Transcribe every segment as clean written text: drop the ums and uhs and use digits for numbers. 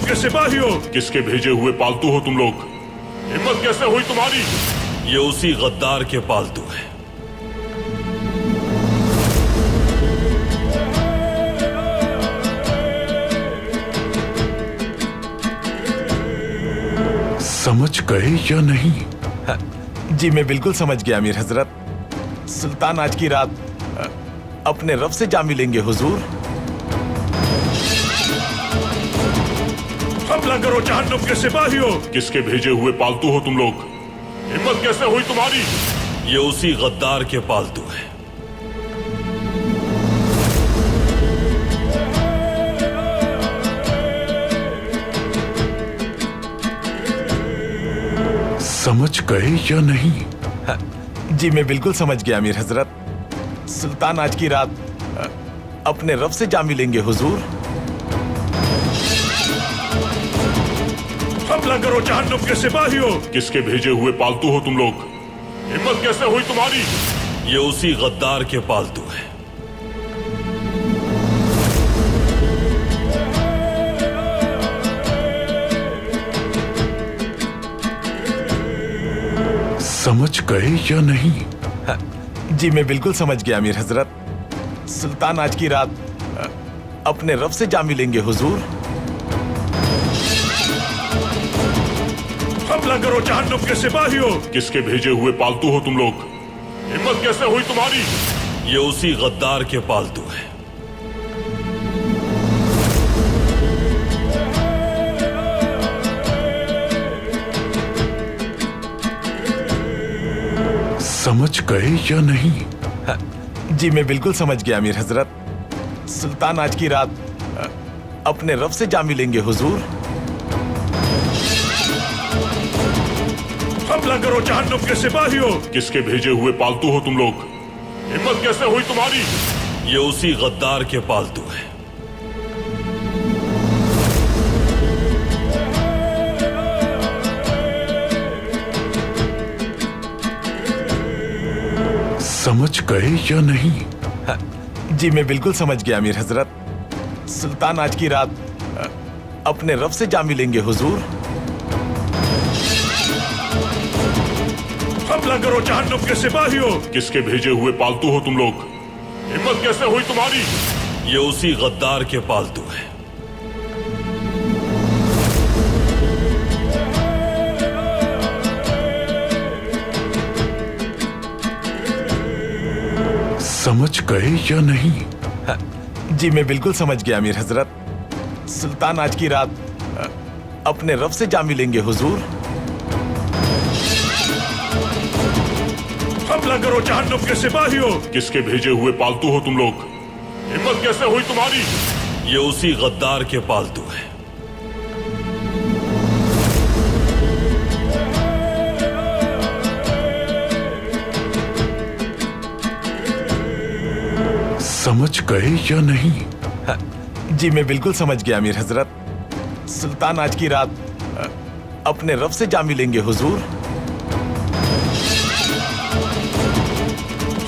जहन्नुम के सिपाही हो। किसके भेजे हुए पालतू हो तुम लोग? हिम्मत कैसे हुई तुम्हारी? ये उसी गद्दार के पालतू है। समझ गए या नहीं? जी मैं बिल्कुल समझ गया अमीर हजरत। सुल्तान आज की रात अपने रब से जा मिलेंगे हुजूर। हमला करो जहन्नुम के सिपाही हो। किसके भेजे हुए पालतू हो तुम लोग? हिम्मत कैसे हुई तुम्हारी? ये उसी गद्दार के पालतू है। समझ गए या नहीं? जी मैं बिल्कुल समझ गया अमीर हजरत। सुल्तान आज की रात अपने रब से जा मिलेंगे हुजूर। हमला करो जहन्नुम के सिपाही हो। किसके भेजे हुए पालतू हो तुम लोग? हिम्मत कैसे हुई तुम्हारी? ये उसी गद्दार के पालतू है। समझ गए या नहीं? जी मैं बिल्कुल समझ गया अमीर हजरत। सुल्तान आज की रात अपने रब से जा मिलेंगे हुजूर। हमला करो जहन्नुम के सिपाही हो। किसके भेजे हुए पालतू हो तुम लोग? हिम्मत कैसे हुई तुम्हारी? ये उसी गद्दार के पालतू है। समझ गए या नहीं? जी मैं बिल्कुल समझ गया अमीर हजरत। सुल्तान आज की रात अपने रब से जा मिलेंगे हुजूर। हमला करो जहन्नुम के सिपाही हो। किसके भेजे हुए पालतू हो तुम लोग? हिम्मत कैसे हुई तुम्हारी? ये उसी गद्दार के पालतू है। समझ गए या नहीं? जी मैं बिल्कुल समझ गया अमीर हजरत। सुल्तान आज की रात अपने रब से जा मिलेंगे हुजूर। हमला करो जहन्नुम के सिपाही हो। किसके भेजे हुए पालतू हो तुम लोग? हिम्मत कैसे हुई तुम्हारी? ये उसी गद्दार के पालतू है। समझ गए या नहीं? जी मैं बिल्कुल समझ गया अमीर हजरत। सुल्तान आज की रात अपने रब से जा मिलेंगे हुजूर। हमला करो जहन्नुम के सिपाही हो। किसके भेजे हुए पालतू हो तुम लोग? हिम्मत कैसे हुई तुम्हारी? ये उसी गद्दार के पालतू है। समझ गए या नहीं? जी मैं बिल्कुल समझ गया अमीर हजरत। सुल्तान आज की रात अपने रब से जा मिलेंगे हुजूर।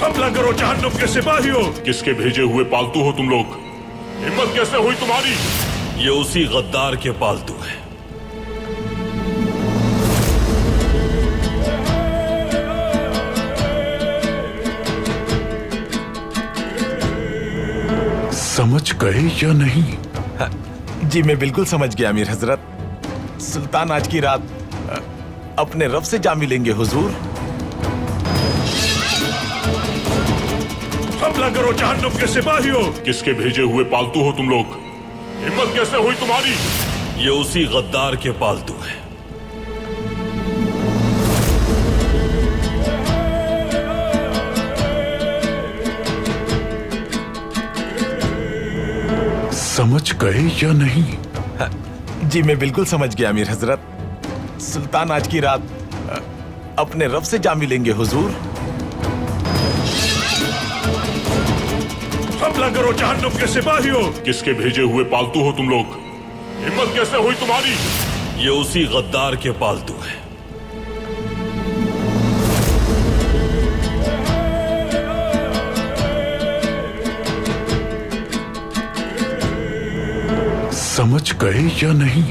हमला करो जहन्नुम के सिपाही हो। किसके भेजे हुए पालतू हो तुम लोग? हिम्मत कैसे हुई तुम्हारी? ये उसी गद्दार के पालतू है। समझ गए या नहीं? जी मैं बिल्कुल समझ गया अमीर हजरत। सुल्तान आज की रात अपने रब से जा मिलेंगे हुजूर। हमला करो जहन्नुम के सिपाही हो। किसके भेजे हुए पालतू हो तुम लोग? हिम्मत कैसे हुई तुम्हारी? ये उसी गद्दार के पालतू है। समझ गए या नहीं? जी मैं बिल्कुल समझ गया अमीर हजरत। सुल्तान आज की रात अपने रब से जा मिलेंगे हुजूर। हमला करो जहन्नुम के सिपाही हो। किसके भेजे हुए पालतू हो तुम लोग? हिम्मत कैसे हुई तुम्हारी? ये उसी गद्दार के पालतू है। समझ गए या नहीं?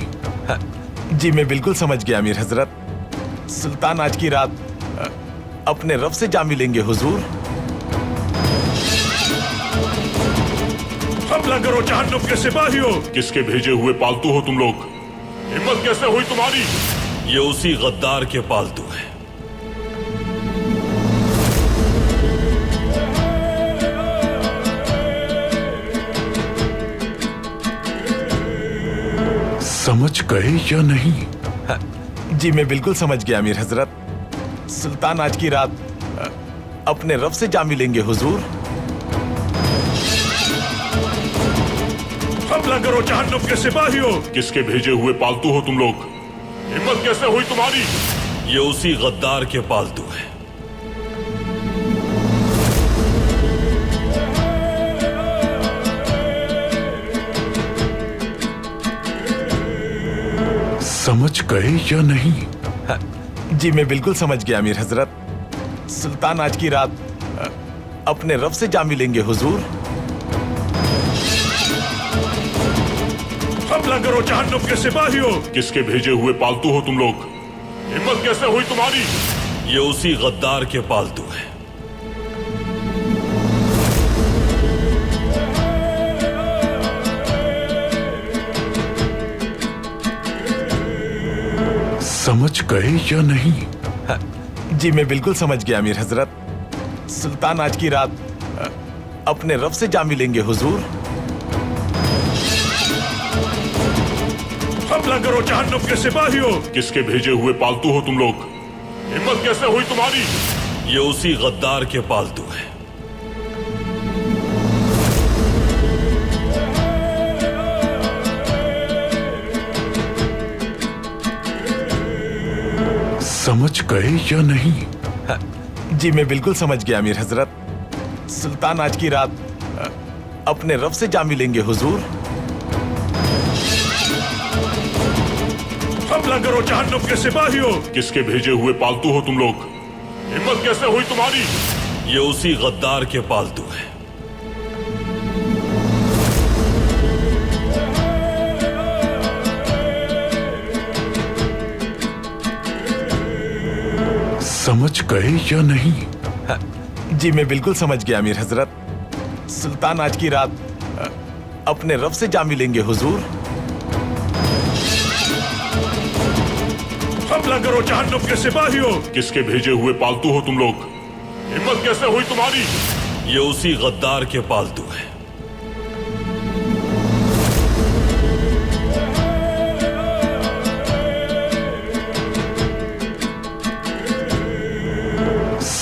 जी मैं बिल्कुल समझ गया अमीर हजरत। सुल्तान आज की रात अपने रब से जा मिलेंगे हुजूर। हमला करो जहन्नुम के सिपाहियों। किसके भेजे हुए पालतू हो तुम लोग? हिम्मत कैसे हुई तुम्हारी? ये उसी गद्दार के पालतू हैं। समझ गए या नहीं? जी मैं बिल्कुल समझ गया अमीर हजरत। सुल्तान आज की रात अपने रब से जा मिलेंगे हुजूर। हमला करो जहन्नुम के सिपाहियों। किसके भेजे हुए पालतू हो तुम लोग? हिम्मत कैसे हुई तुम्हारी? ये उसी गद्दार के पालतू हैं। समझ गए या नहीं? जी मैं बिल्कुल समझ गया अमीर हजरत। सुल्तान आज की रात अपने रब से जा मिलेंगे हुजूर। हमला करो जहन्नुम के सिपाहियों। किसके भेजे हुए पालतू हो तुम लोग? हिम्मत कैसे हुई तुम्हारी? ये उसी गद्दार के पालतू हैं। समझ गए या नहीं? जी मैं बिल्कुल समझ गया अमीर हजरत। सुल्तान आज की रात अपने रब से जा मिलेंगे हुजूर। हमला करो जहन्नुम के सिपाहियों। किसके भेजे हुए पालतू हो तुम लोग? हिम्मत कैसे हुई तुम्हारी? ये उसी गद्दार के पालतू हैं। समझ गए या नहीं? जी मैं बिल्कुल समझ गया अमीर हजरत। सुल्तान आज की रात अपने रब से जा मिलेंगे हुजूर। हमला करो जहन्नुम के सिपाहियों। किसके भेजे हुए पालतू हो तुम लोग? हिम्मत कैसे हुई तुम्हारी? ये उसी गद्दार के पालतू हैं। समझ गए या नहीं? जी मैं बिल्कुल समझ गया अमीर हजरत। सुल्तान आज की रात अपने रब से जा मिलेंगे हुजूर। हमला करो जहन्नुम के सिपाहियों। किसके भेजे हुए पालतू हो तुम लोग? हिम्मत कैसे हुई तुम्हारी? ये उसी गद्दार के पालतू हैं।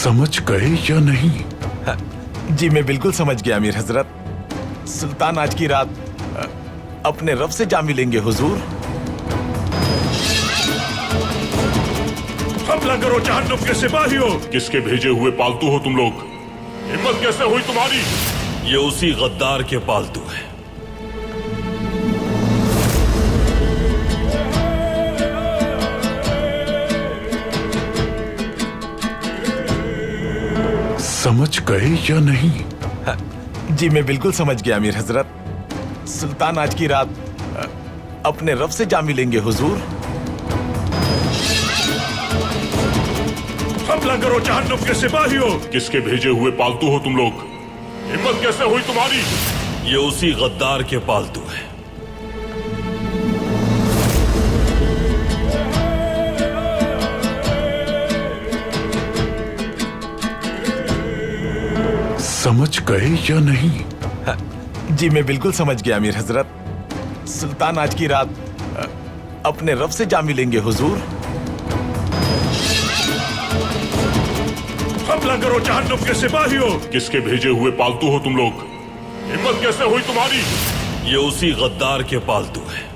समझ गए या नहीं? जी मैं बिल्कुल समझ गया अमीर हजरत। सुल्तान आज की रात अपने रब से जा मिलेंगे हुजूर। हमला करो जहन्नुम के सिपाहियों। किसके भेजे हुए पालतू हो तुम लोग? हिम्मत कैसे हुई तुम्हारी? ये उसी गद्दार के पालतू हैं। समझ गए या नहीं? जी मैं बिल्कुल समझ गया अमीर हजरत। सुल्तान आज की रात अपने रब से जा मिलेंगे हुजूर। हमला करो जहन्नुम के सिपाहियों। किसके भेजे हुए पालतू हो तुम लोग? हिम्मत कैसे हुई तुम्हारी? ये उसी गद्दार के पालतू हैं। समझ गए या नहीं? जी मैं बिल्कुल समझ गया अमीर हजरत। सुल्तान आज की रात अपने रब से जा मिलेंगे हुजूर। हमला करो जहन्नुम के सिपाहियों। किसके भेजे हुए पालतू हो तुम लोग? हिम्मत कैसे हुई तुम्हारी? ये उसी गद्दार के पालतू हैं।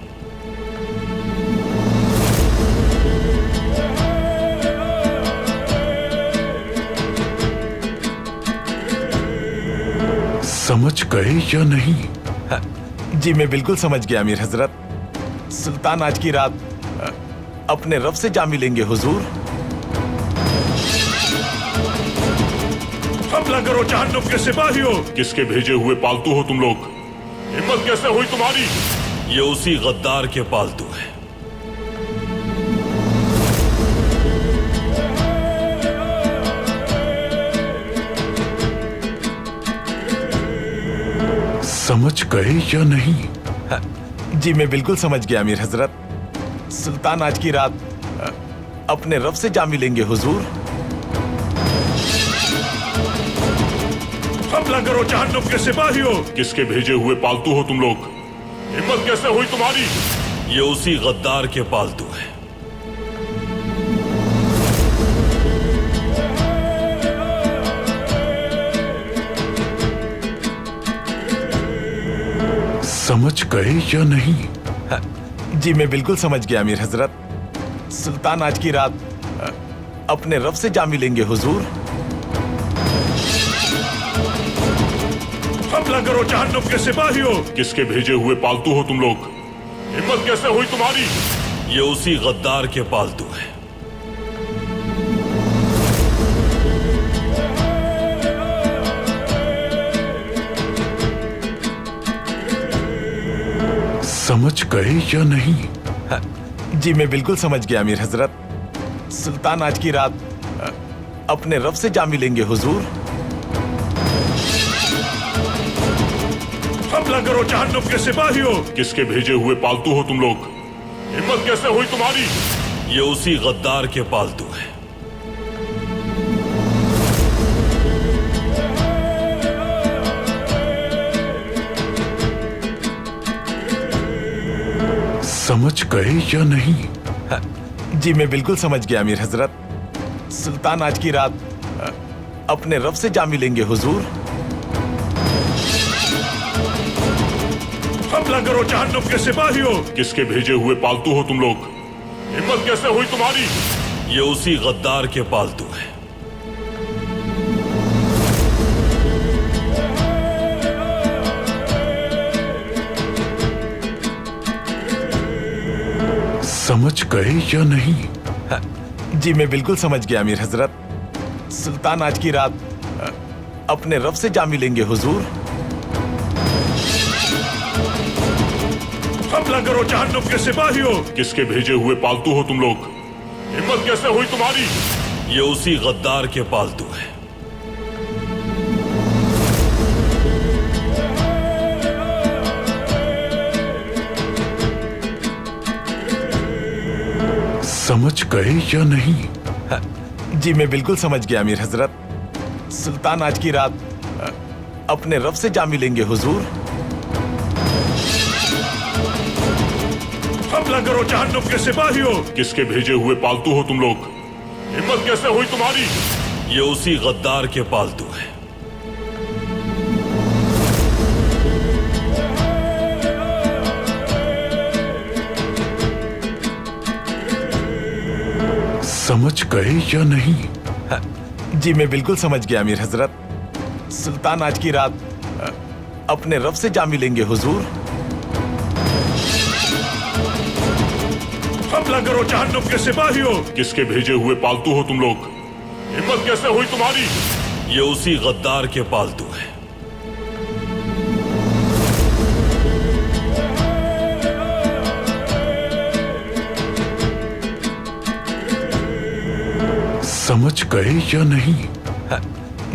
समझ गए या नहीं? जी मैं बिल्कुल समझ गया अमीर हजरत। सुल्तान आज की रात अपने रब से जा मिलेंगे हुजूर। हमला करो जहन्नुम के सिपाहियों। किसके भेजे हुए पालतू हो तुम लोग? हिम्मत कैसे हुई तुम्हारी? ये उसी गद्दार के पालतू हैं। समझ गए या नहीं? जी मैं बिल्कुल समझ गया अमीर हजरत। सुल्तान आज की रात अपने रब से जा मिलेंगे हुजूर। हमला करो जहन्नुम के सिपाहियों। किसके भेजे हुए पालतू हो तुम लोग? हिम्मत कैसे हुई तुम्हारी? ये उसी गद्दार के पालतू हैं। समझ गए या नहीं? जी मैं बिल्कुल समझ गया अमीर हजरत। सुल्तान आज की रात अपने रब से जा मिलेंगे हुजूर। हमला करो जहन्नुम के सिपाहियों। किसके भेजे हुए पालतू हो तुम लोग? हिम्मत कैसे हुई तुम्हारी? ये उसी गद्दार के पालतू हैं। समझ गए या नहीं? जी मैं बिल्कुल समझ गया अमीर हजरत। सुल्तान आज की रात अपने रब से जा मिलेंगे हुजूर। हमला करो जहन्नुम के सिपाहियों। किसके भेजे हुए पालतू हो तुम लोग? हिम्मत कैसे हुई तुम्हारी? ये उसी गद्दार के पालतू हैं। समझ गए या नहीं? जी मैं बिल्कुल समझ गया अमीर हजरत। सुल्तान आज की रात अपने रब से जा मिलेंगे हुजूर। हमला करो जहन्नुम के सिपाहियों। किसके भेजे हुए पालतू हो तुम लोग? हिम्मत कैसे हुई तुम्हारी? ये उसी गद्दार के पालतू हैं। समझ गए या नहीं? जी मैं बिल्कुल समझ गया अमीर हजरत। सुल्तान आज की रात अपने रब से जा मिलेंगे हुजूर। हमला करो जहन्नुम के सिपाहियों। किसके भेजे हुए पालतू हो तुम लोग? हिम्मत कैसे हुई तुम्हारी? ये उसी गद्दार के पालतू हैं। समझ गए या नहीं? जी मैं बिल्कुल समझ गया अमीर हजरत। सुल्तान आज की रात अपने रब से जा मिलेंगे हुजूर। हमला करो जहन्नुम के सिपाहियों। किसके भेजे हुए पालतू हो तुम लोग? हिम्मत कैसे हुई तुम्हारी? ये उसी गद्दार के पालतू हैं। समझ गए या नहीं? जी मैं बिल्कुल समझ गया अमीर हजरत। सुल्तान आज की रात अपने रब से जा मिलेंगे हुजूर। हमला करो जहन्नुम के सिपाहियों। किसके भेजे हुए पालतू हो तुम लोग? हिम्मत कैसे हुई तुम्हारी? ये उसी गद्दार के पालतू हैं। समझ गए या नहीं?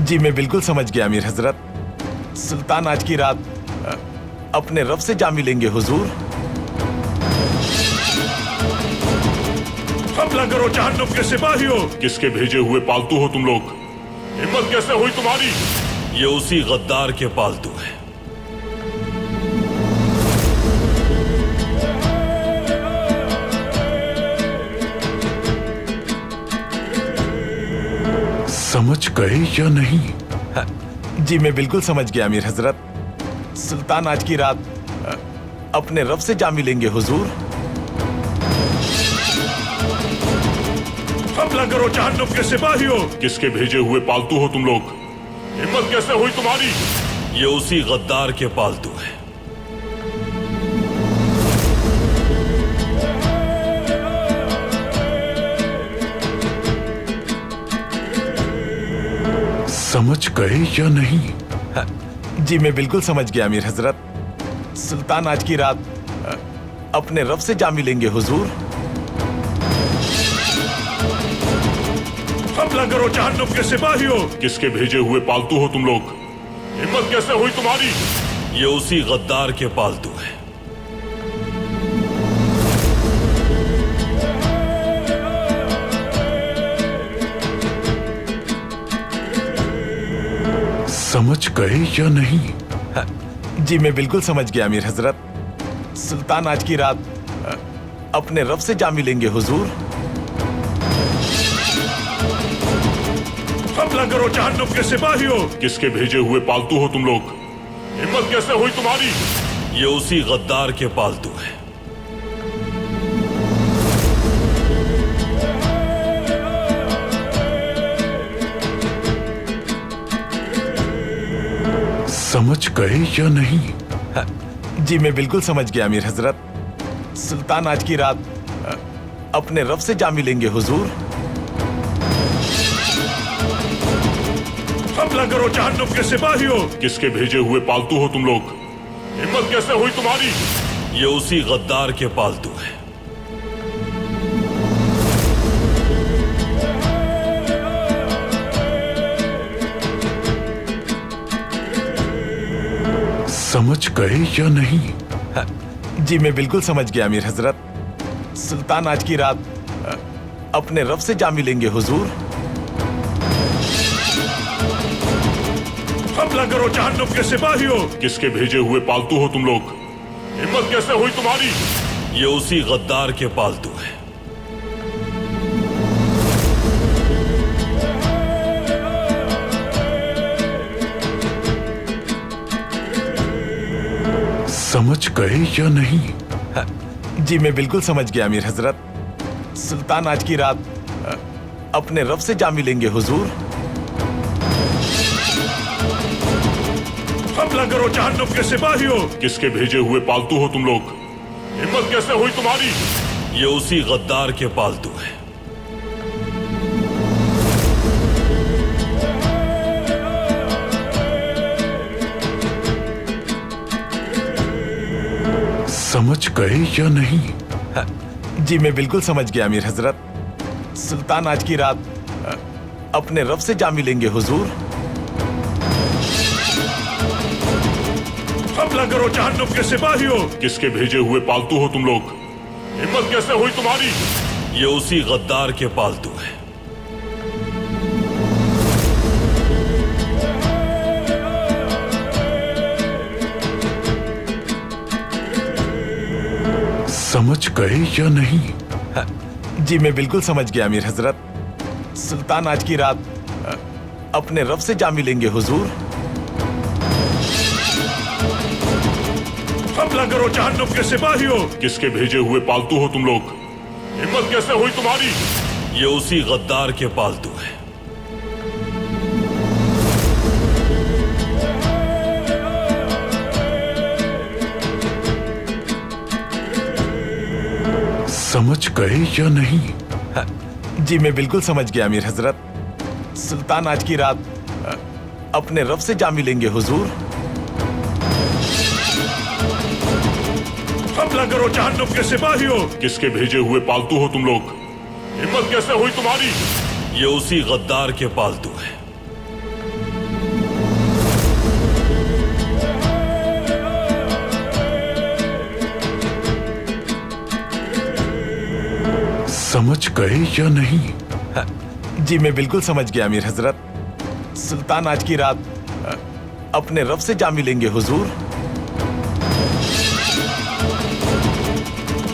जी मैं बिल्कुल समझ गया अमीर हजरत। सुल्तान आज की रात अपने रब से जा मिलेंगे हुजूर। हमला करो जहन्नुम के सिपाहियों। किसके भेजे हुए पालतू हो तुम लोग? हिम्मत कैसे हुई तुम्हारी? ये उसी गद्दार के पालतू हैं। समझ गए या नहीं? जी मैं बिल्कुल समझ गया अमीर हजरत। सुल्तान आज की रात अपने रब से जा मिलेंगे हुजूर। हमला करो जहन्नुम के सिपाहियों। किसके भेजे हुए पालतू हो तुम लोग? हिम्मत कैसे हुई तुम्हारी? ये उसी गद्दार के पालतू हैं। समझ गए या नहीं? जी मैं बिल्कुल समझ गया अमीर हजरत। सुल्तान आज की रात अपने रब से जा मिलेंगे हुजूर। हमला करो जहन्नुम के सिपाहियों। किसके भेजे हुए पालतू हो तुम लोग? हिम्मत कैसे हुई तुम्हारी? ये उसी गद्दार के पालतू हैं। समझ गए या नहीं? जी मैं बिल्कुल समझ गया अमीर हजरत। सुल्तान आज की रात अपने रब से जा मिलेंगे हुजूर। हमला करो जहन्नुम के सिपाहियों। किसके भेजे हुए पालतू हो तुम लोग? हिम्मत कैसे हुई तुम्हारी? ये उसी गद्दार के पालतू हैं। समझ गए या नहीं? जी मैं बिल्कुल समझ गया अमीर हजरत। सुल्तान आज की रात अपने रब से जा मिलेंगे हुजूर। हमला करो जहन्नुम के सिपाहियों। किसके भेजे हुए पालतू हो तुम लोग? हिम्मत कैसे हुई तुम्हारी? ये उसी गद्दार के पालतू हैं। समझ गए या नहीं? जी मैं बिल्कुल समझ गया अमीर हजरत। सुल्तान आज की रात अपने रब से जा मिलेंगे हुजूर। हमला करो जहन्नुम के सिपाहियों। किसके भेजे हुए पालतू हो तुम लोग? हिम्मत कैसे हुई तुम्हारी? ये उसी गद्दार के पालतू हैं। समझ गए या नहीं? जी मैं बिल्कुल समझ गया अमीर हजरत। सुल्तान आज की रात अपने रब से जा मिलेंगे हुजूर। हमला करो जहन्नुम के सिपाहियों। किसके भेजे हुए पालतू हो तुम लोग? हिम्मत कैसे हुई तुम्हारी? ये उसी गद्दार के पालतू हैं। समझ गए या नहीं? जी मैं बिल्कुल समझ गया अमीर हजरत। सुल्तान आज की रात अपने रब से जा मिलेंगे हुजूर। हमला करो जहन्नुम के सिपाहियों। किसके भेजे हुए पालतू हो तुम लोग? हिम्मत कैसे हुई तुम्हारी? ये उसी गद्दार के पालतू हैं। समझ गए या नहीं? जी मैं बिल्कुल समझ गया अमीर हजरत। सुल्तान आज की रात अपने रब से जा मिलेंगे हुजूर। हमला करो जहन्नुम के सिपाहियों। किसके भेजे हुए पालतू हो तुम लोग? हिम्मत कैसे हुई तुम्हारी? ये उसी गद्दार के पालतू हैं। समझ गए या नहीं? जी मैं बिल्कुल समझ गया अमीर हजरत। सुल्तान आज की रात अपने रब से जा मिलेंगे हुजूर। हमला करो जहन्नुम के सिपाहियों। किसके भेजे हुए पालतू हो तुम लोग? हिम्मत कैसे हुई तुम्हारी? ये उसी गद्दार के पालतू हैं। समझ गए या नहीं? जी मैं बिल्कुल समझ गया अमीर हजरत। सुल्तान आज की रात अपने रब से जा मिलेंगे हुजूर।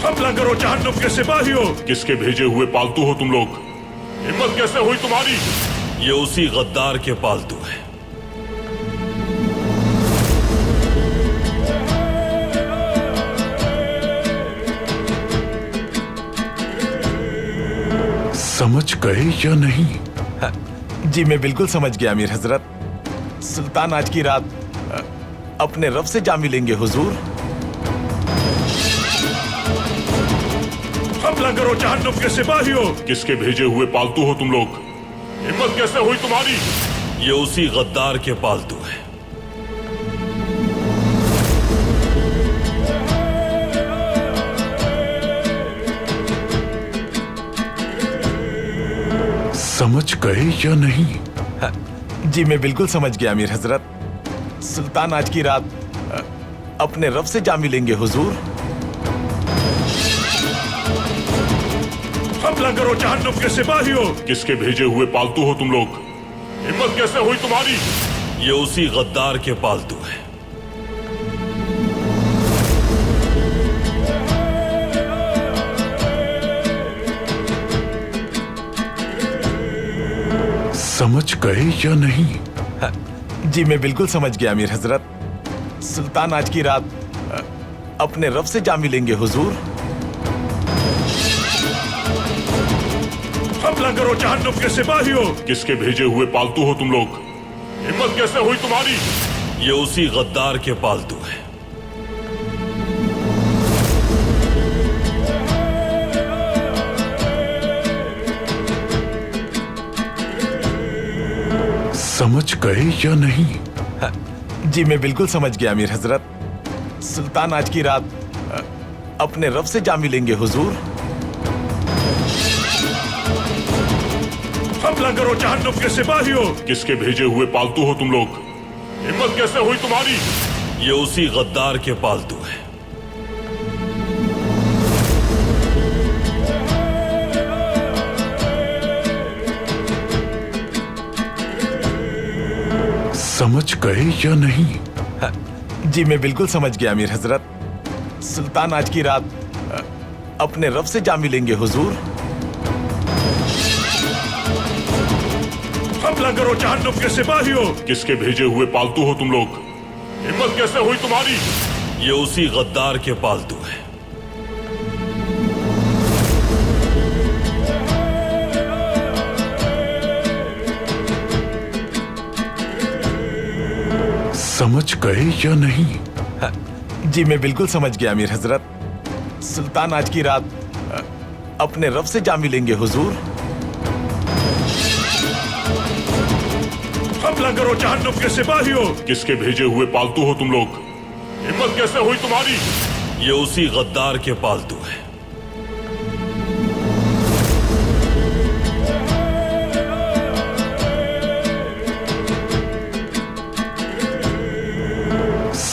हमला करो जहन्नुम के सिपाहियों। किसके भेजे हुए पालतू हो तुम लोग? हिम्मत कैसे हुई तुम्हारी? ये उसी गद्दार के पालतू हैं। समझ गए या नहीं? जी मैं बिल्कुल समझ गया अमीर हजरत। सुल्तान आज की रात अपने रब से जा मिलेंगे हुजूर। हमला करो जहन्नुम के सिपाहियों। किसके भेजे हुए पालतू हो तुम लोग? हिम्मत कैसे हुई तुम्हारी? ये उसी गद्दार के पालतू हैं। समझ गए या नहीं? जी मैं बिल्कुल समझ गया अमीर हजरत। सुल्तान आज की रात अपने रब से जा मिलेंगे हुजूर। हमला करो जहन्नुम के सिपाहियों। किसके भेजे हुए पालतू हो तुम लोग? हिम्मत कैसे हुई तुम्हारी? ये उसी गद्दार के पालतू हैं। समझ गए या नहीं? जी मैं बिल्कुल समझ गया अमीर हजरत। सुल्तान आज की रात अपने रब से जा मिलेंगे हुजूर। हमला करो जहन्नुम के सिपाहियों। किसके भेजे हुए पालतू हो तुम लोग? हिम्मत कैसे हुई तुम्हारी? ये उसी गद्दार के पालतू हैं। समझ गए या नहीं? जी मैं बिल्कुल समझ गया अमीर हजरत। सुल्तान आज की रात अपने रब से जा मिलेंगे हुजूर। हमला करो जहन्नुम के सिपाहियों। किसके भेजे हुए पालतू हो तुम लोग? हिम्मत कैसे हुई तुम्हारी? ये उसी गद्दार के पालतू हैं। समझ गए या नहीं? जी मैं बिल्कुल समझ गया अमीर हजरत। सुल्तान आज की रात अपने रब से जा मिलेंगे हुजूर। हमला करो जहन्नुम के सिपाहियों। किसके भेजे हुए पालतू हो तुम लोग? हिम्मत कैसे हुई तुम्हारी? ये उसी गद्दार के पालतू हैं। समझ गए या नहीं? जी मैं बिल्कुल समझ गया अमीर हजरत। सुल्तान आज की रात अपने रब से जा मिलेंगे हुजूर। हमला करो जहन्नुम के सिपाहियों। किसके भेजे हुए पालतू हो तुम लोग? हिम्मत कैसे हुई तुम्हारी? ये उसी गद्दार के पालतू हैं।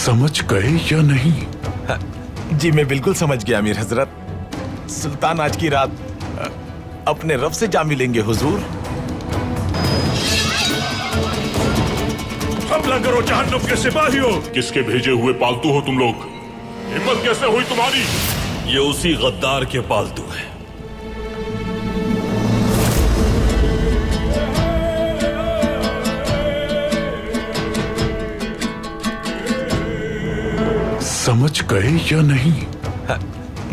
समझ गए या नहीं? जी मैं बिल्कुल समझ गया अमीर हजरत। सुल्तान आज की रात अपने रब से जा मिलेंगे हुजूर। हमला करो जहन्नुम के सिपाहियों। किसके भेजे हुए पालतू हो तुम लोग? हिम्मत कैसे हुई तुम्हारी? ये उसी गद्दार के पालतू हैं। समझ गए या नहीं?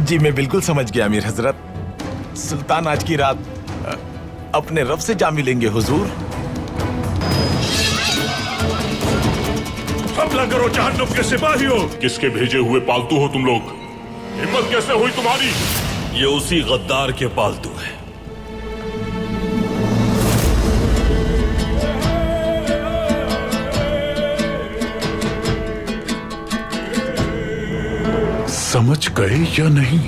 जी मैं बिल्कुल समझ गया अमीर हजरत। सुल्तान आज की रात अपने रब से जा मिलेंगे हुजूर। हमला करो जहन्नुम के सिपाहियों। किसके भेजे हुए पालतू हो तुम लोग? हिम्मत कैसे हुई तुम्हारी? ये उसी गद्दार के पालतू हैं। समझ गए या नहीं?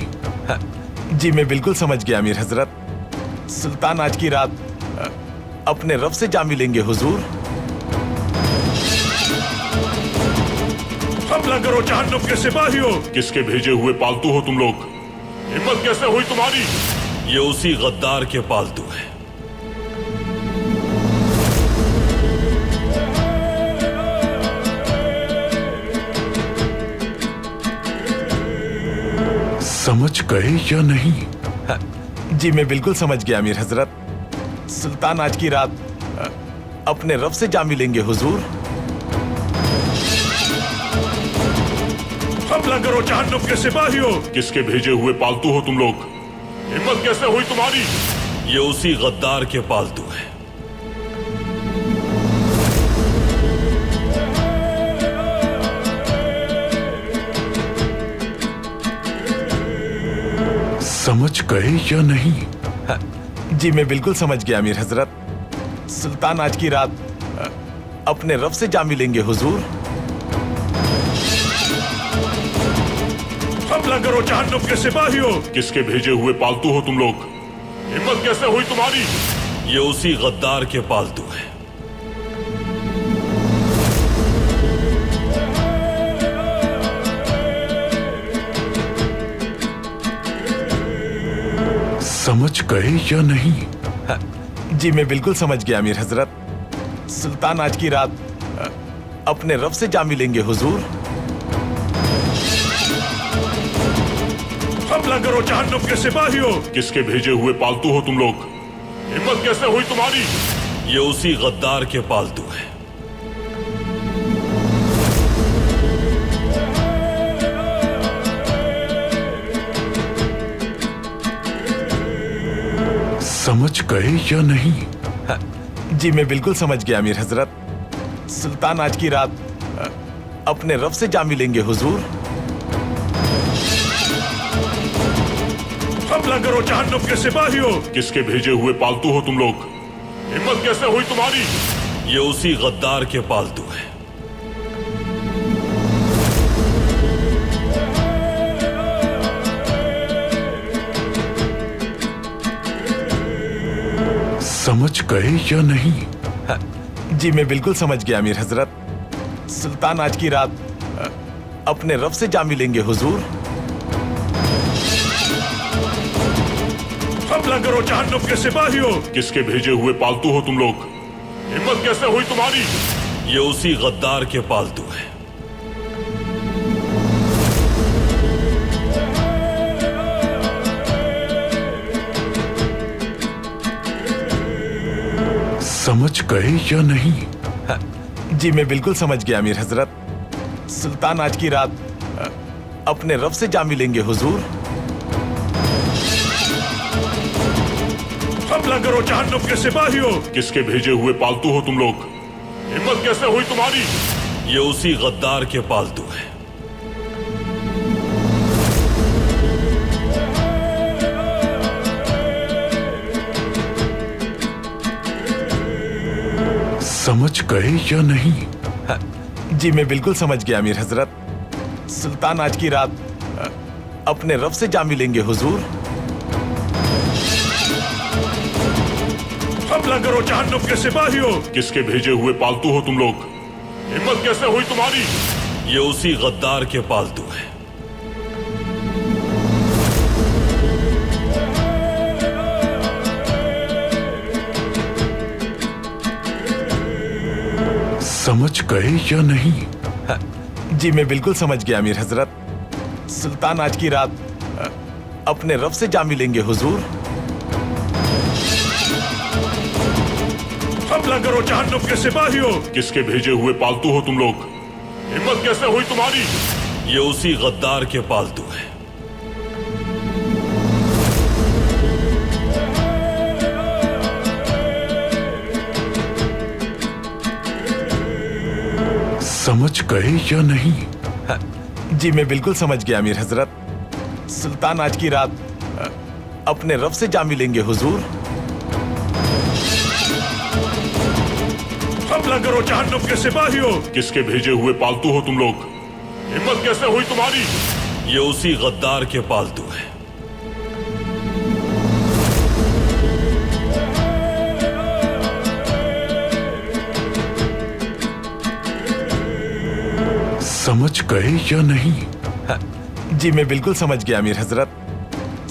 जी मैं बिल्कुल समझ गया अमीर हजरत। सुल्तान आज की रात अपने रब से जा मिलेंगे हुजूर। हमला करो जहन्नुम के सिपाहियों। किसके भेजे हुए पालतू हो तुम लोग? हिम्मत कैसे हुई तुम्हारी? ये उसी गद्दार के पालतू हैं। समझ गए या नहीं? जी मैं बिल्कुल समझ गया अमीर हजरत। सुल्तान आज की रात अपने रब से जा मिलेंगे हुजूर। हमला करो जहन्नुम के सिपाहियों। किसके भेजे हुए पालतू हो तुम लोग? हिम्मत कैसे हुई तुम्हारी? ये उसी गद्दार के पालतू हैं। समझ गए या नहीं? जी मैं बिल्कुल समझ गया अमीर हजरत। सुल्तान आज की रात अपने रब से जा मिलेंगे हुजूर। हमला करो जहन्नुम के सिपाहियों। किसके भेजे हुए पालतू हो तुम लोग? हिम्मत कैसे हुई तुम्हारी? ये उसी गद्दार के पालतू हैं। समझ गए या नहीं? जी मैं बिल्कुल समझ गया अमीर हजरत। सुल्तान आज की रात अपने रब से जा मिलेंगे हुजूर। हमला करो जहन्नुम के सिपाहियों। किसके भेजे हुए पालतू हो तुम लोग? हिम्मत कैसे हुई तुम्हारी? ये उसी गद्दार के पालतू हैं। समझ गए या नहीं? जी मैं बिल्कुल समझ गया अमीर हजरत। सुल्तान आज की रात अपने रब से जा मिलेंगे हुजूर। हमला करो जहन्नुम के सिपाहियों। किसके भेजे हुए पालतू हो तुम लोग? हिम्मत कैसे हुई तुम्हारी? ये उसी गद्दार के पालतू हैं। समझ गए या नहीं? जी मैं बिल्कुल समझ गया अमीर हजरत। सुल्तान आज की रात अपने रब से जा मिलेंगे हुजूर। हमला करो जहन्नुम के सिपाहियों। किसके भेजे हुए पालतू हो तुम लोग? हिम्मत कैसे हुई तुम्हारी? ये उसी गद्दार के पालतू हैं। समझ गए या नहीं? जी मैं बिल्कुल समझ गया अमीर हजरत। सुल्तान आज की रात अपने रब से जा मिलेंगे हुजूर। हमला करो जहन्नुम के सिपाहियों। किसके भेजे हुए पालतू हो तुम लोग? हिम्मत कैसे हुई तुम्हारी? ये उसी गद्दार के पालतू हैं। समझ गए या नहीं? जी मैं बिल्कुल समझ गया अमीर हजरत। सुल्तान आज की रात अपने रब से जा मिलेंगे हुजूर। हमला करो जहन्नुम के सिपाहियों। किसके भेजे हुए पालतू हो तुम लोग? हिम्मत कैसे हुई तुम्हारी? ये उसी गद्दार के पालतू हैं। समझ गए या नहीं? जी मैं बिल्कुल समझ गया अमीर हजरत। सुल्तान आज की रात अपने रब से जा मिलेंगे हुजूर। हमला करो जहन्नुम के सिपाहियों। किसके भेजे हुए पालतू हो तुम लोग? हिम्मत कैसे हुई तुम्हारी? ये उसी गद्दार के पालतू हैं। समझ गए या नहीं? जी मैं बिल्कुल समझ गया अमीर हजरत। सुल्तान आज की रात अपने रब से जा मिलेंगे हुजूर। हमला करो जहन्नुम के सिपाहियों। किसके भेजे हुए पालतू हो तुम लोग? हिम्मत कैसे हुई तुम्हारी? ये उसी गद्दार के पालतू हैं। समझ गए या नहीं? जी मैं बिल्कुल समझ गया अमीर हजरत।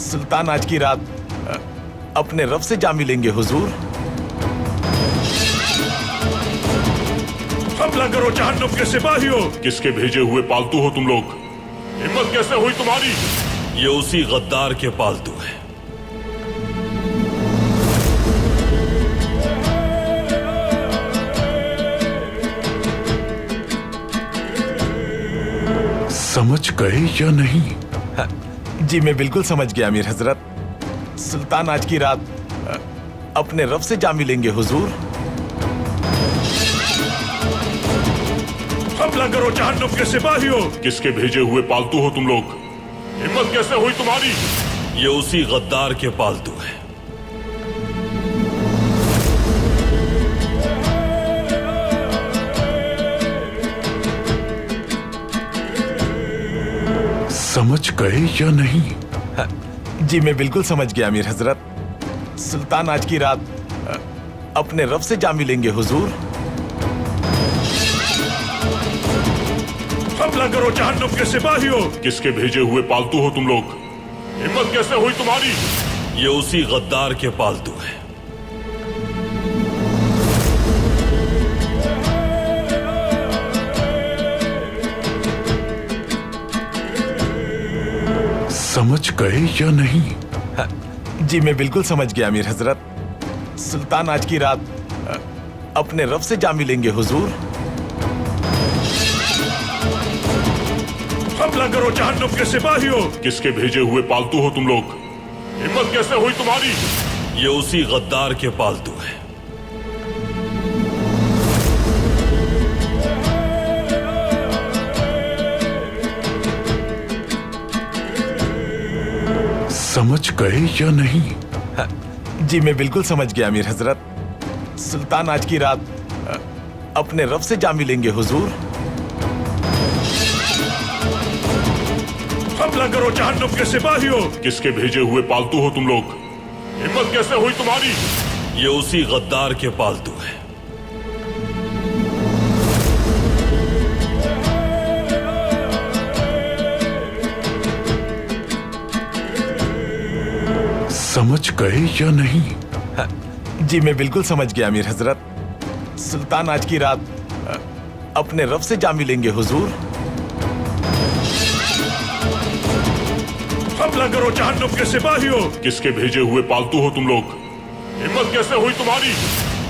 सुल्तान आज की रात अपने रब से जा मिलेंगे हुजूर। हमला करो जहन्नुम के सिपाहियों। किसके भेजे हुए पालतू हो तुम लोग? हिम्मत कैसे हुई तुम्हारी? ये उसी गद्दार के पालतू हैं। समझ गए या नहीं? जी मैं बिल्कुल समझ गया अमीर हजरत। सुल्तान आज की रात अपने रब से जा मिलेंगे हुजूर। हमला करो जहन्नुम के सिपाहियों। किसके भेजे हुए पालतू हो तुम लोग? हिम्मत कैसे हुई तुम्हारी? ये उसी गद्दार के पालतू हैं। समझ गए या नहीं? जी मैं बिल्कुल समझ गया अमीर हजरत। सुल्तान आज की रात अपने रब से जा मिलेंगे हुजूर। हमला करो जहन्नुम के सिपाहियों। किसके भेजे हुए पालतू हो तुम लोग? हिम्मत कैसे हुई तुम्हारी? ये उसी गद्दार के पालतू हैं। समझ गए या नहीं? जी मैं बिल्कुल समझ गया अमीर हजरत। सुल्तान आज की रात अपने रब से जा मिलेंगे हुजूर। हमला करो जहन्नुम के सिपाहियों। किसके भेजे हुए पालतू हो तुम लोग? हिम्मत कैसे हुई तुम्हारी? ये उसी गद्दार के पालतू हैं। समझ गए या नहीं? जी मैं बिल्कुल समझ गया अमीर हजरत। सुल्तान आज की रात अपने रब से जा मिलेंगे हुजूर। हमला करो जहन्नुम के सिपाहियों। किसके भेजे हुए पालतू हो तुम लोग? हिम्मत कैसे हुई तुम्हारी? ये उसी गद्दार के पालतू हैं। समझ गए या नहीं? जी मैं बिल्कुल समझ गया अमीर हजरत। सुल्तान आज की रात अपने रब से जा मिलेंगे हुजूर। हमला करो जहन्नुम के सिपाहियों। किसके भेजे हुए पालतू हो तुम लोग? हिम्मत कैसे हुई तुम्हारी?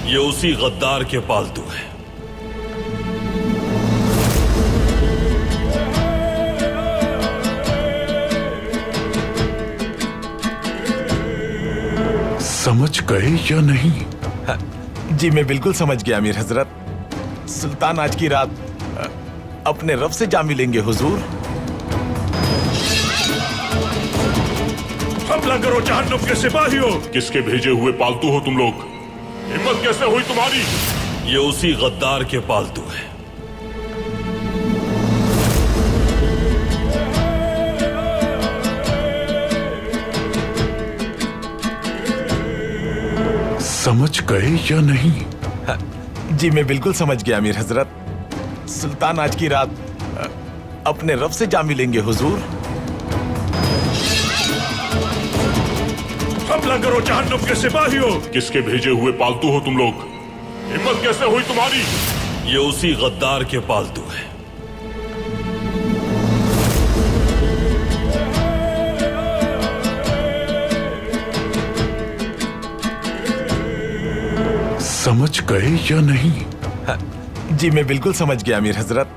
ये उसी गद्दार के पालतू हैं। समझ गए या नहीं? जी मैं बिल्कुल समझ गया अमीर हजरत। सुल्तान आज की रात अपने रब से जा मिलेंगे हुजूर। हमला करो जहन्नुम के सिपाहियों। किसके भेजे हुए पालतू हो तुम लोग? हिम्मत कैसे हुई तुम्हारी? ये उसी गद्दार के पालतू हैं। समझ गए या नहीं? जी मैं बिल्कुल समझ गया अमीर हजरत। सुल्तान आज की रात अपने रब से जा मिलेंगे हुजूर। हमला करो जहन्नुम के सिपाहियों। किसके भेजे हुए पालतू हो तुम लोग? हिम्मत कैसे हुई तुम्हारी? ये उसी गद्दार के पालतू हैं। समझ गए या नहीं? जी मैं बिल्कुल समझ गया अमीर हजरत।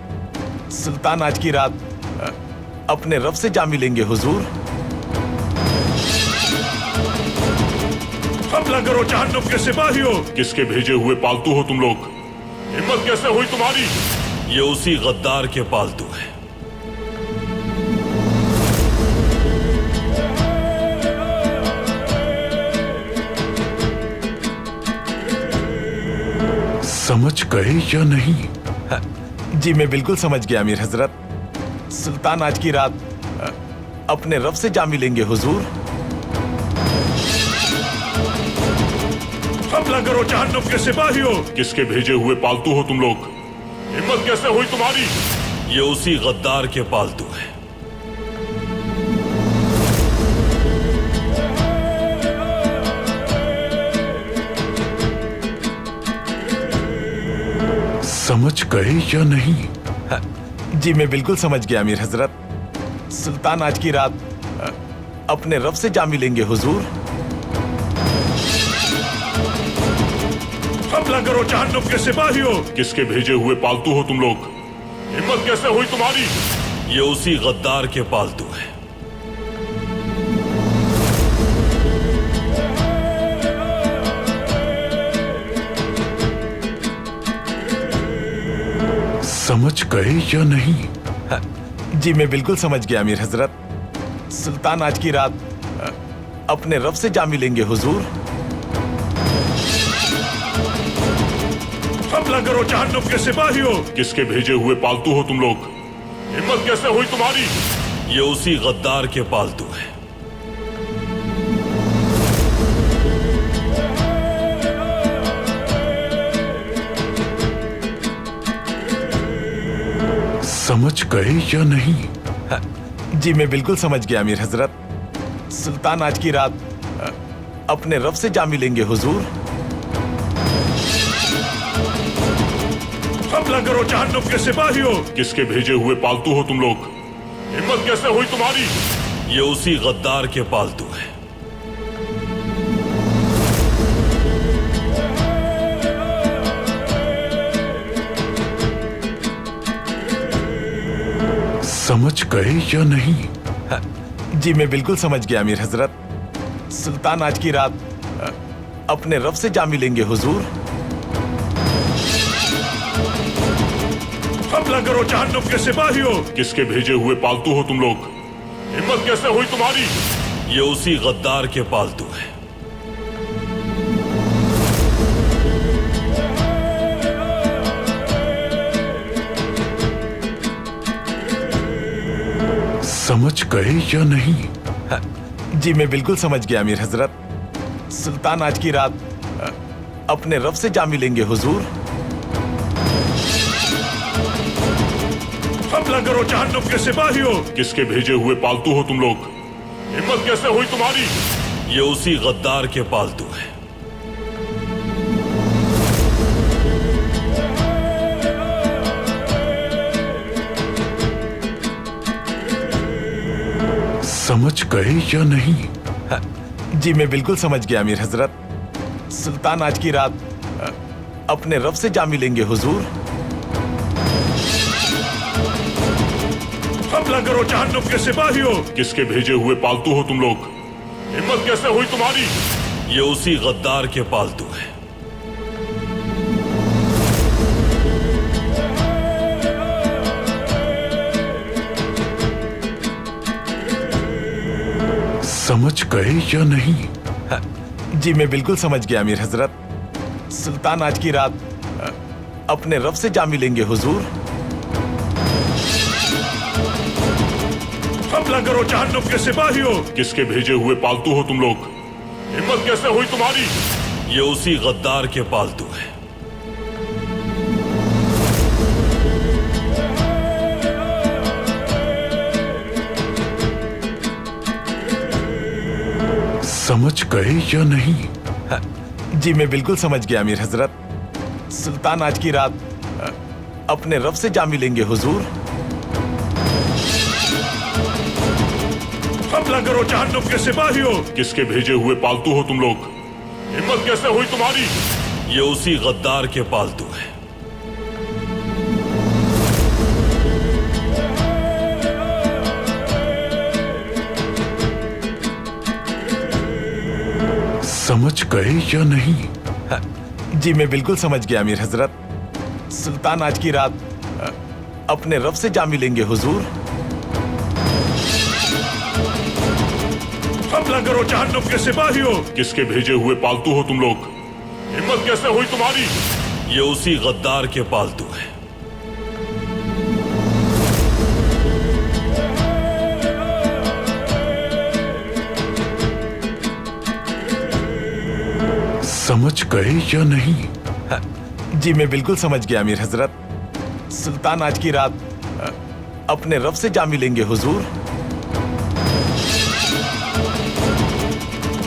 सुल्तान आज की रात अपने रब से जा मिलेंगे हुजूर। हमला करो जहन्नुम के सिपाहियों। किसके भेजे हुए पालतू हो तुम लोग? हिम्मत कैसे हुई तुम्हारी? ये उसी गद्दार के पालतू हैं। समझ गए या नहीं? जी मैं बिल्कुल समझ गया अमीर हजरत। सुल्तान आज की रात अपने रब से जा मिलेंगे हुजूर। हमला करो जहन्नुम के सिपाहियों। किसके भेजे हुए पालतू हो तुम लोग? हिम्मत कैसे हुई तुम्हारी? ये उसी गद्दार के पालतू हैं। समझ गए या नहीं? जी मैं बिल्कुल समझ गया अमीर हजरत। सुल्तान आज की रात अपने रब से जा मिलेंगे हुजूर। हमला करो जहन्नुम के सिपाहियों। किसके भेजे हुए पालतू हो तुम लोग? हिम्मत कैसे हुई तुम्हारी? ये उसी गद्दार के पालतू हैं। समझ गए या नहीं? जी मैं बिल्कुल समझ गया अमीर हजरत। सुल्तान आज की रात अपने रब से जा मिलेंगे हुजूर। हमला करो जहन्नुम के सिपाहियों। किसके भेजे हुए पालतू हो तुम लोग? हिम्मत कैसे हुई तुम्हारी? ये उसी गद्दार के पालतू हैं। समझ गए या नहीं? जी मैं बिल्कुल समझ गया अमीर हजरत। सुल्तान आज की रात अपने रब से जा मिलेंगे हुजूर। हमला करो जहन्नुम के सिपाहियों। किसके भेजे हुए पालतू हो तुम लोग? हिम्मत कैसे हुई तुम्हारी? ये उसी गद्दार के पालतू हैं। समझ गए या नहीं? जी मैं बिल्कुल समझ गया अमीर हजरत। सुल्तान आज की रात अपने रब से जा मिलेंगे हुजूर। हमला करो जहन्नुम के सिपाहियों। किसके भेजे हुए पालतू हो तुम लोग? हिम्मत कैसे हुई तुम्हारी? ये उसी गद्दार के पालतू हैं। समझ गए या नहीं? जी मैं बिल्कुल समझ गया अमीर हजरत। सुल्तान आज की रात अपने रब से जा मिलेंगे हुजूर। हमला करो जहन्नुम के सिपाहियों। किसके भेजे हुए पालतू हो तुम लोग? हिम्मत कैसे हुई तुम्हारी? ये उसी गद्दार के पालतू हैं। समझ गए या नहीं? जी मैं बिल्कुल समझ गया अमीर हजरत। सुल्तान आज की रात अपने रब से जा मिलेंगे हुजूर। हमला करो जहन्नुम के सिपाहियों। किसके भेजे हुए पालतू हो तुम लोग? हिम्मत कैसे हुई तुम्हारी? ये उसी गद्दार के पालतू हैं। समझ गए या नहीं? जी मैं बिल्कुल समझ गया अमीर हजरत। सुल्तान आज की रात अपने रब से जा मिलेंगे हुजूर। हमला करो जहन्नुम के सिपाहियों। किसके भेजे हुए पालतू हो तुम लोग? हिम्मत कैसे हुई तुम्हारी? ये उसी गद्दार के पालतू हैं। समझ गए या नहीं? जी मैं बिल्कुल समझ गया अमीर हजरत। सुल्तान आज की रात अपने रब से जा मिलेंगे हुजूर। हमला करो जहन्नुम के सिपाहियों। किसके भेजे हुए पालतू हो तुम लोग? हिम्मत कैसे हुई तुम्हारी? ये उसी गद्दार के पालतू हैं। समझ गए या नहीं? जी मैं बिल्कुल समझ गया अमीर हजरत। सुल्तान आज की रात अपने रब से जा मिलेंगे हुजूर। हमला करो जहन्नुम के सिपाहियों। किसके भेजे हुए पालतू हो तुम लोग? हिम्मत कैसे हुई तुम्हारी? ये उसी गद्दार के पालतू हैं। समझ गए या नहीं? जी मैं बिल्कुल समझ गया अमीर हजरत। सुल्तान आज की रात अपने रब से जा मिलेंगे हुजूर।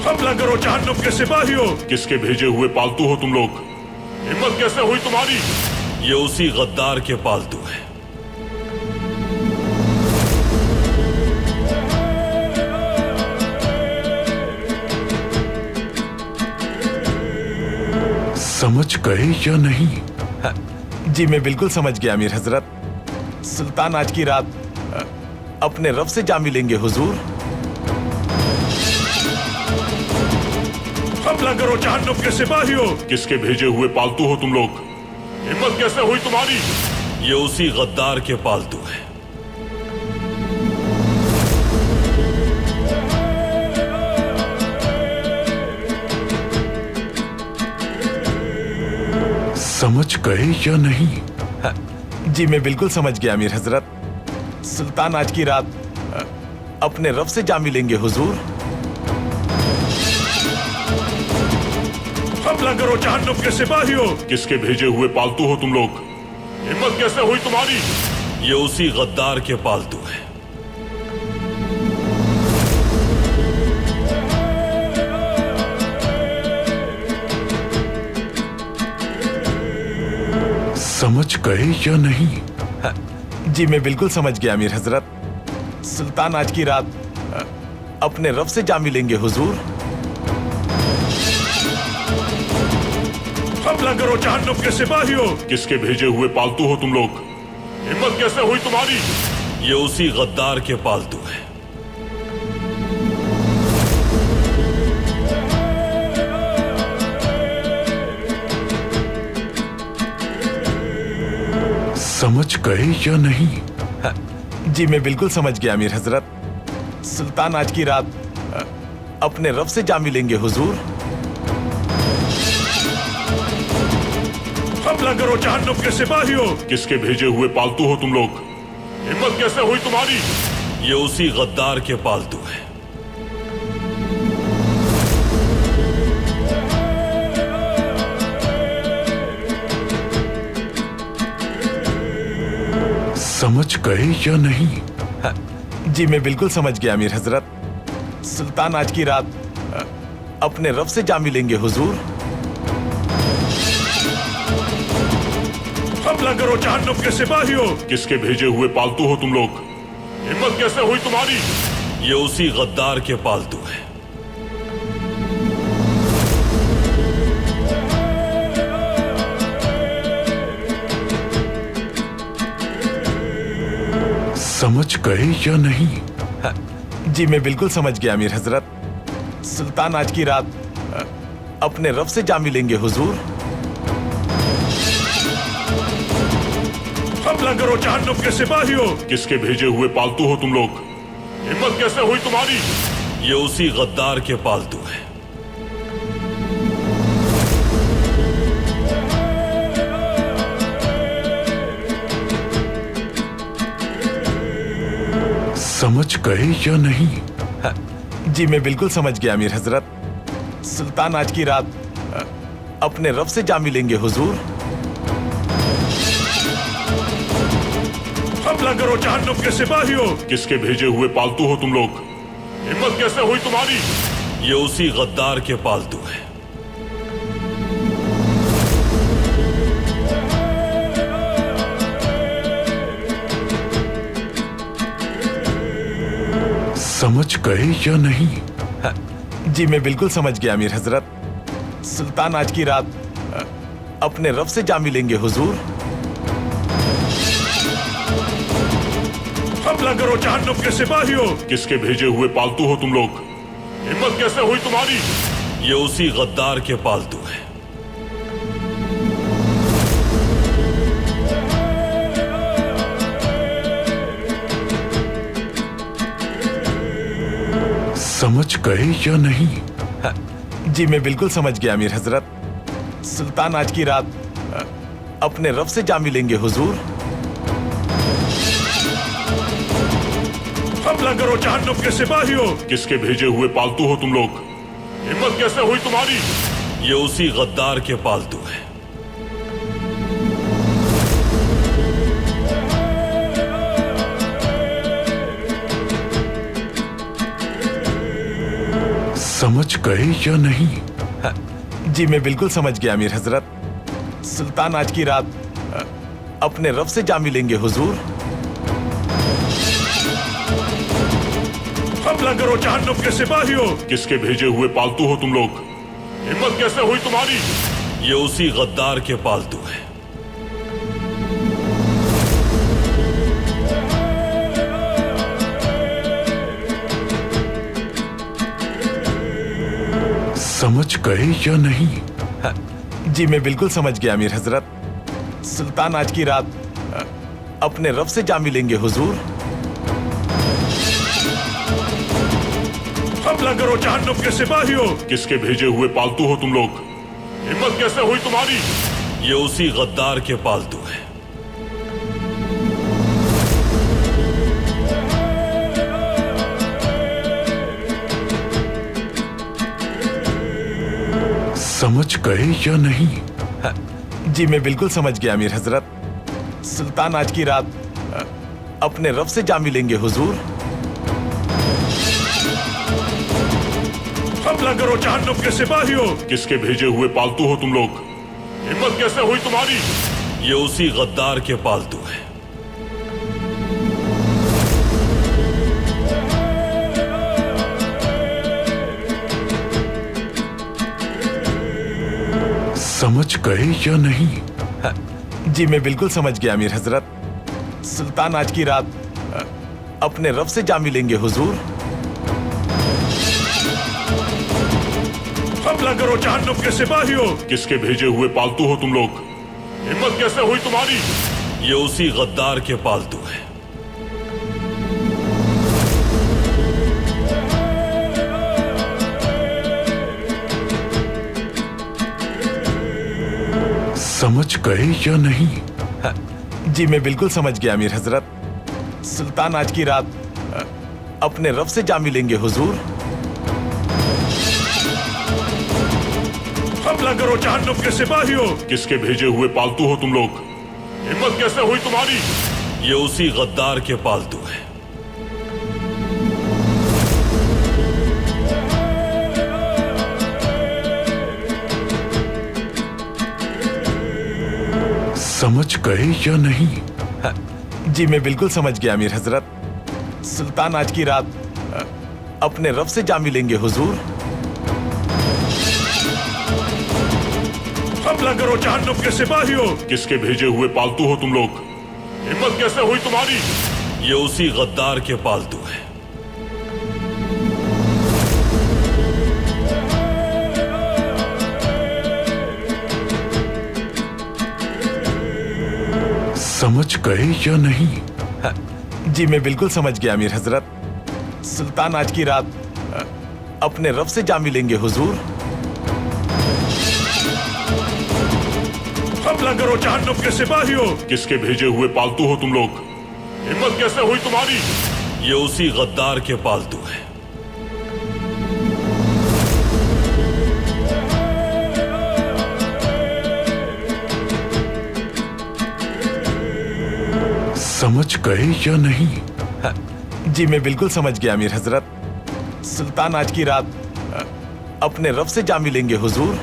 हमला करो जहन्नुम के सिपाहियों। किसके भेजे हुए पालतू हो तुम लोग? हिम्मत कैसे हुई तुम्हारी? ये उसी गद्दार के पालतू हैं। समझ गए या नहीं? जी मैं बिल्कुल समझ गया अमीर हजरत। सुल्तान आज की रात अपने रब से जा मिलेंगे हुजूर। हमला करो जहन्नुम के सिपाहियों। किसके भेजे हुए पालतू हो तुम लोग? हिम्मत कैसे हुई तुम्हारी? ये उसी गद्दार के पालतू हैं। समझ गए या नहीं? जी मैं बिल्कुल समझ गया अमीर हजरत। सुल्तान आज की रात अपने रब से जा मिलेंगे हुजूर। हमला करो जहन्नुम के सिपाहियों। किसके भेजे हुए पालतू हो तुम लोग? हिम्मत कैसे हुई तुम्हारी? ये उसी गद्दार के पालतू हैं। समझ गए या नहीं? जी मैं बिल्कुल समझ गया अमीर हजरत। सुल्तान आज की रात अपने रब से जा मिलेंगे हुजूर। हमला करो जहन्नुम के सिपाहियों। किसके भेजे हुए पालतू हो तुम लोग? हिम्मत कैसे हुई तुम्हारी? ये उसी गद्दार के पालतू हैं। समझ गए या नहीं? जी मैं बिल्कुल समझ गया अमीर हजरत। सुल्तान आज की रात अपने रब से जा मिलेंगे हुजूर। हमला करो जहन्नुम के सिपाहियों। किसके भेजे हुए पालतू हो तुम लोग? हिम्मत कैसे हुई तुम्हारी? ये उसी गद्दार के पालतू हैं। समझ गए या नहीं? जी मैं बिल्कुल समझ गया अमीर हजरत। सुल्तान आज की रात अपने रब से जा मिलेंगे हुजूर। हमला करो जहन्नुम के सिपाहियों। किसके भेजे हुए पालतू हो तुम लोग? हिम्मत कैसे हुई तुम्हारी? ये उसी गद्दार के पालतू हैं। समझ गए या नहीं? जी मैं बिल्कुल समझ गया अमीर हजरत। सुल्तान आज की रात अपने रब से जा मिलेंगे हुजूर। हमला करो जहन्नुम के सिपाहियों। किसके भेजे हुए पालतू हो तुम लोग? हिम्मत कैसे हुई तुम्हारी? ये उसी गद्दार के पालतू हैं। समझ गए या नहीं? जी मैं बिल्कुल समझ गया अमीर हजरत। सुल्तान आज की रात अपने रब से जा मिलेंगे हुजूर। हमला करो जहन्नुम के सिपाहियों। किसके भेजे हुए पालतू हो तुम लोग? हिम्मत कैसे हुई तुम्हारी? ये उसी गद्दार के पालतू हैं। समझ गए या नहीं? जी मैं बिल्कुल समझ गया अमीर हजरत। सुल्तान आज की रात अपने रब से जा मिलेंगे हुजूर। हमला करो जहन्नुम के सिपाहियों। किसके भेजे हुए पालतू हो तुम लोग? हिम्मत कैसे हुई तुम्हारी? ये उसी गद्दार के पालतू हैं। समझ गए या नहीं? जी मैं बिल्कुल समझ गया अमीर हजरत। सुल्तान आज की रात अपने रब से जा मिलेंगे हुजूर। हमला करो जहन्नुम के सिपाहियों। किसके भेजे हुए पालतू हो तुम लोग? हिम्मत कैसे हुई तुम्हारी? ये उसी गद्दार के पालतू हैं। समझ गए या नहीं? जी मैं बिल्कुल समझ गया अमीर हजरत। सुल्तान आज की रात अपने रब से जा मिलेंगे हुजूर। हमला करो जहन्नुम के सिपाहियों। किसके भेजे हुए पालतू हो तुम लोग? हिम्मत कैसे हुई तुम्हारी? ये उसी गद्दार के पालतू हैं। समझ गए या नहीं? जी मैं बिल्कुल समझ गया अमीर हजरत। सुल्तान आज की रात अपने रब से जा मिलेंगे हुजूर। हमला करो जहन्नुम के सिपाहियों। किसके भेजे हुए पालतू हो तुम लोग? हिम्मत कैसे हुई तुम्हारी? ये उसी गद्दार के पालतू हैं। समझ गए या नहीं? जी मैं बिल्कुल समझ गया अमीर हजरत। सुल्तान आज की रात अपने रब से जा मिलेंगे हुजूर। हमला करो जहन्नुम के सिपाहियों। किसके भेजे हुए पालतू हो तुम लोग? हिम्मत कैसे हुई तुम्हारी? ये उसी गद्दार के पालतू हैं। समझ गए या नहीं? जी मैं बिल्कुल समझ गया अमीर हजरत। सुल्तान आज की रात अपने रब से जा मिलेंगे हुजूर। हमला करो जहन्नुम के सिपाहियों। किसके भेजे हुए पालतू हो तुम लोग? हिम्मत कैसे हुई तुम्हारी? ये उसी गद्दार के पालतू हैं। समझ गए या नहीं? जी मैं बिल्कुल समझ गया अमीर हजरत। सुल्तान आज की रात अपने रब से जा मिलेंगे हुजूर। हमला करो जहन्नुम के सिपाहियों। किसके भेजे हुए पालतू हो तुम लोग? हिम्मत कैसे हुई तुम्हारी? ये उसी गद्दार के पालतू हैं। समझ गए या नहीं? जी मैं बिल्कुल समझ गया अमीर हजरत। सुल्तान आज की रात अपने रब से जा मिलेंगे हुजूर। हमला करो जहन्नुम के सिपाहियों। किसके भेजे हुए पालतू हो तुम लोग? हिम्मत कैसे हुई तुम्हारी? ये उसी गद्दार के पालतू हैं। समझ गए या नहीं? जी मैं बिल्कुल समझ गया अमीर हजरत। सुल्तान आज की रात अपने रब से जा मिलेंगे हुजूर। हमला करो जहन्नुम के सिपाहियों। किसके भेजे हुए पालतू हो तुम लोग? हिम्मत कैसे हुई तुम्हारी? ये उसी गद्दार के पालतू हैं। समझ गए या नहीं? जी मैं बिल्कुल समझ गया अमीर हजरत। सुल्तान आज की रात अपने रब से जा मिलेंगे हुजूर।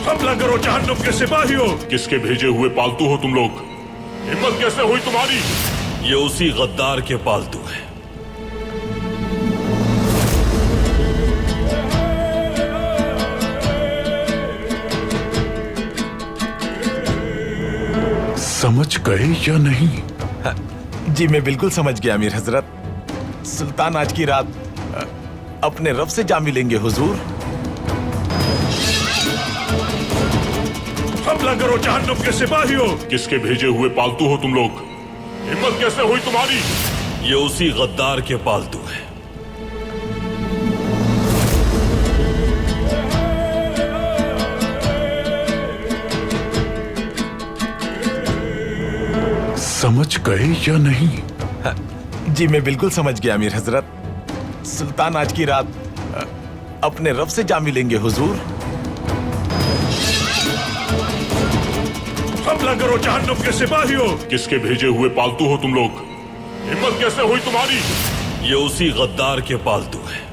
हमला करो जहन्नुम के सिपाहियों। किसके भेजे हुए पालतू हो तुम लोग? हिम्मत कैसे हुई तुम्हारी? ये उसी गद्दार के पालतू हैं। समझ गए या नहीं? जी मैं बिल्कुल समझ गया अमीर हजरत। सुल्तान आज की रात अपने रब से जा मिलेंगे हुजूर। हमला करो जहन्नुम के सिपाहियों। किसके भेजे हुए पालतू हो तुम लोग? हिम्मत कैसे हुई तुम्हारी? ये उसी गद्दार के पालतू हैं। समझ गए या नहीं? जी मैं बिल्कुल समझ गया अमीर हजरत। सुल्तान आज की रात अपने रब से जा मिलेंगे हुजूर। हमला करो जहन्नुम के सिपाहियों। किसके भेजे हुए पालतू हो तुम लोग? हिम्मत कैसे हुई तुम्हारी? ये उसी गद्दार के पालतू हैं।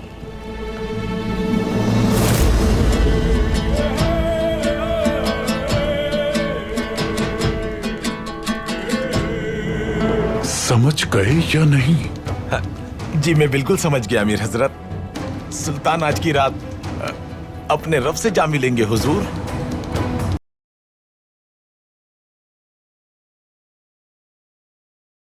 समझ गए या नहीं? जी मैं बिल्कुल समझ गया अमीर हजरत। सुल्तान आज की रात अपने रब से जा मिलेंगे हुजूर।